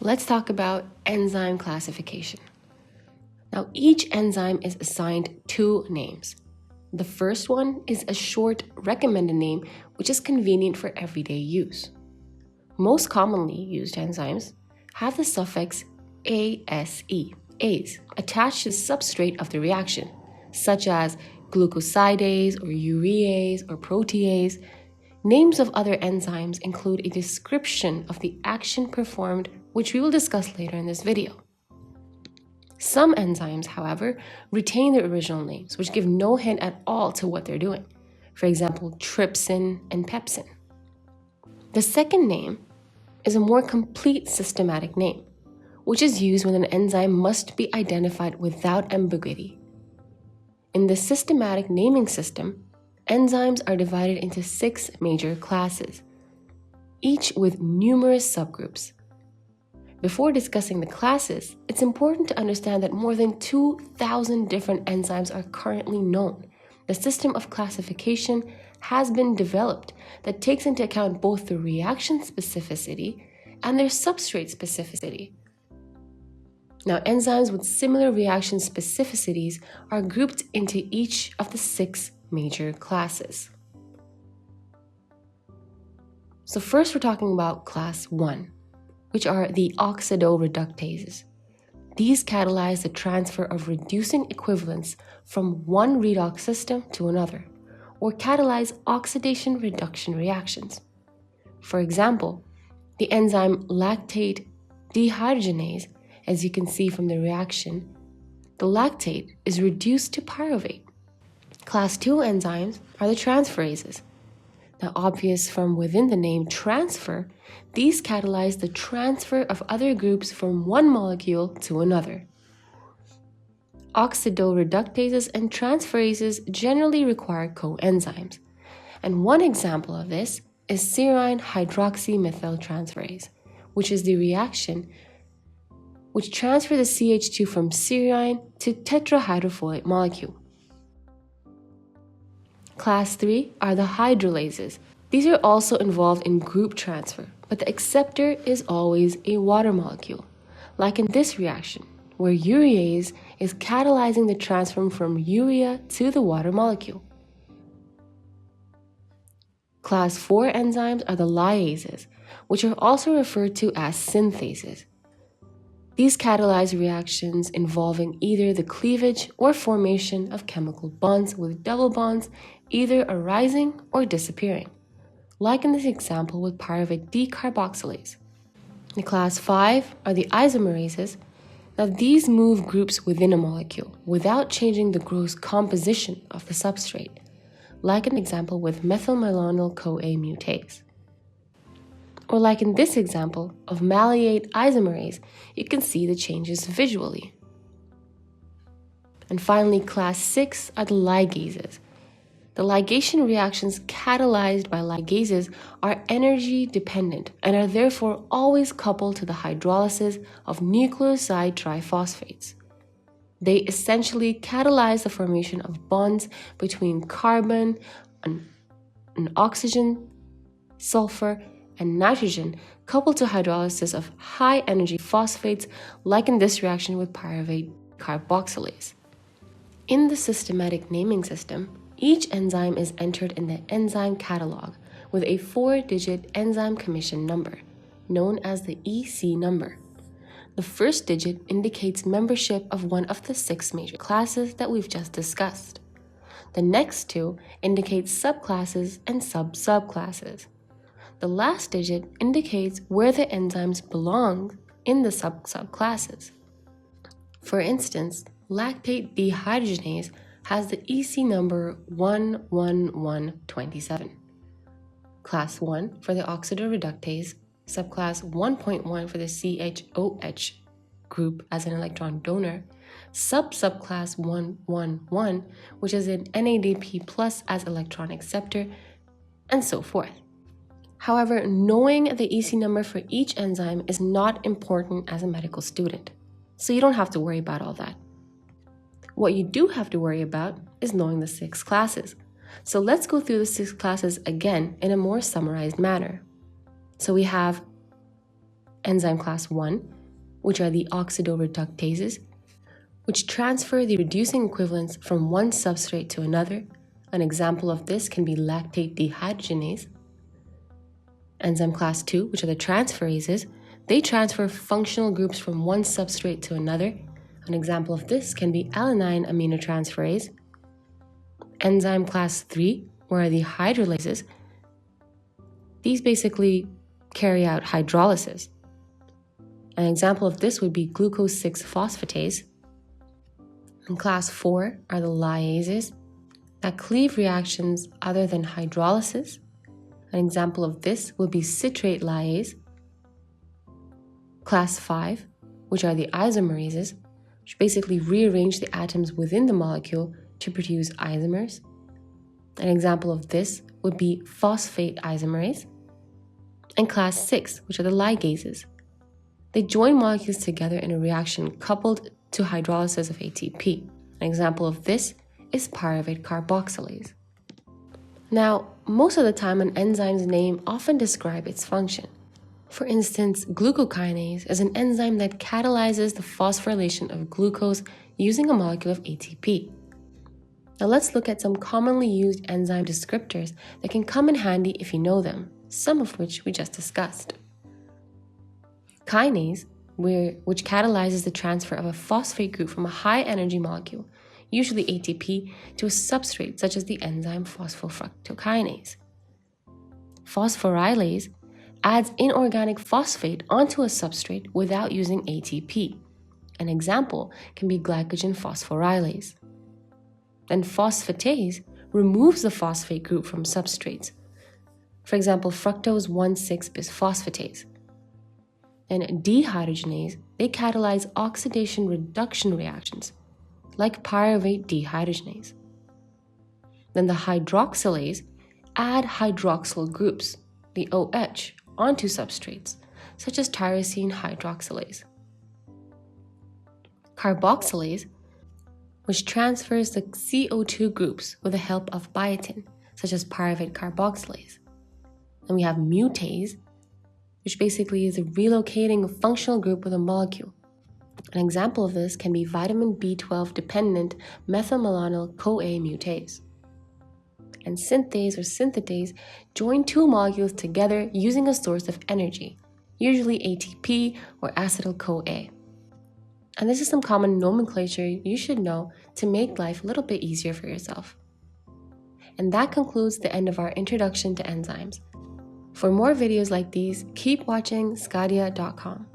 let's talk about enzyme classification. Now, each enzyme is assigned two names. The first one is a short recommended name, which is convenient for everyday use. Most commonly used enzymes have the suffix ase, attached to the substrate of the reaction, such as glucosidase or urease or protease. Names of other enzymes include a description of the action performed, which we will discuss later in this video. Some enzymes, however, retain their original names, which give no hint at all to what they're doing. For example, trypsin and pepsin. The second name is a more complete systematic name, which is used when an enzyme must be identified without ambiguity. In the systematic naming system, enzymes are divided into 6 major classes, each with numerous subgroups. Before discussing the classes, it's important to understand that more than 2,000 different enzymes are currently known. The system of classification has been developed that takes into account both the reaction specificity and their substrate specificity. Now, enzymes with similar reaction specificities are grouped into each of the 6 major classes. So first we're talking about class 1, which are the Oxidoreductases. These catalyze the transfer of reducing equivalents from one redox system to another, or catalyze oxidation-reduction reactions. For example, the enzyme Lactate Dehydrogenase, as you can see from the reaction, the lactate is reduced to pyruvate. Class 2 enzymes are the Transferases. Now, obvious from within the name transfer, these catalyze the transfer of other groups from one molecule to another. Oxidoreductases and transferases generally require coenzymes, and one example of this is Serine Hydroxy-Methyl Transferase, which is the reaction which transfers the CH2 from serine to tetrahydrofolate molecule. Class 3 are the Hydrolases. These are also involved in group transfer, but the acceptor is always a water molecule, like in this reaction, where urease is catalyzing the transfer from urea to the water molecule. Class 4 enzymes are the Lyases, which are also referred to as synthases. These catalyze reactions involving either the cleavage or formation of chemical bonds with double bonds either arising or disappearing, like in this example with Pyruvate Decarboxylase. The class 5 are the Isomerases. Now these move groups within a molecule without changing the gross composition of the substrate, like an example with Methyl Malonyl CoA Mutase. Or like in this example of malate isomerase, you can see the changes visually. And finally, class 6 are the Ligases. The ligation reactions catalyzed by ligases are energy dependent and are therefore always coupled to the hydrolysis of nucleoside triphosphates. They essentially catalyze the formation of bonds between carbon, and oxygen, sulfur, and nitrogen coupled to hydrolysis of high-energy phosphates, like in this reaction with Pyruvate Decarboxylase. In the systematic naming system, each enzyme is entered in the enzyme catalog with a 4-digit enzyme commission number, known as the EC number. The first digit indicates membership of one of the 6 major classes that we've just discussed. The next 2 indicate subclasses and sub-subclasses. The last digit indicates where the enzymes belong in the sub-subclasses. For instance, lactate dehydrogenase has the EC number 11127. Class 1 for the oxidoreductase, subclass 1.1 for the CHOH group as an electron donor, subclass 111, which is an NADP plus as electron acceptor, and so forth. However, knowing the EC number for each enzyme is not important as a medical student, so you don't have to worry about all that. What you do have to worry about is knowing the 6 classes. So let's go through the 6 classes again in a more summarized manner. So we have enzyme class 1, which are the Oxidoreductases, which transfer the reducing equivalents from one substrate to another. An example of this can be Lactate Dehydrogenase. Enzyme class 2, which are the Transferases, they transfer functional groups from one substrate to another. An example of this can be alanine aminotransferase. Enzyme class 3, where are the Hydrolases, these basically carry out hydrolysis. An example of this would be glucose 6-phosphatase. In class 4 are the Lyases that cleave reactions other than hydrolysis. An example of this would be citrate lyase. Class 5, which are the Isomerases, which basically rearrange the atoms within the molecule to produce isomers. An example of this would be phosphate isomerase. And class 6, which are the Ligases. They join molecules together in a reaction coupled to hydrolysis of ATP. An example of this is Pyruvate Decarboxylase. Now, most of the time an enzyme's name often describes its function. For instance, glucokinase is an enzyme that catalyzes the phosphorylation of glucose using a molecule of ATP. Now let's look at some commonly used enzyme descriptors that can come in handy if you know them, some of which we just discussed. Kinase, which catalyzes the transfer of a phosphate group from a high-energy molecule, usually ATP, to a substrate such as the enzyme phosphofructokinase. Phosphorylase adds inorganic phosphate onto a substrate without using ATP. An example can be glycogen phosphorylase. Then phosphatase removes the phosphate group from substrates. For example, fructose 1,6-bisphosphatase. And dehydrogenase, they catalyze oxidation reduction reactions, like pyruvate dehydrogenase. Then the hydroxylase add hydroxyl groups, the OH, onto substrates, such as tyrosine hydroxylase. Carboxylase, which transfers the CO2 groups with the help of biotin, such as pyruvate carboxylase. And we have mutase, which basically is a relocating a functional group with a molecule. An example of this can be vitamin B12 dependent Methyl Malonyl CoA Mutase. And synthase or synthetase join two molecules together using a source of energy, usually ATP or acetyl-CoA. And this is some common nomenclature you should know to make life a little bit easier for yourself. And that concludes the end of our introduction to enzymes. For more videos like these, keep watching sqadia.com.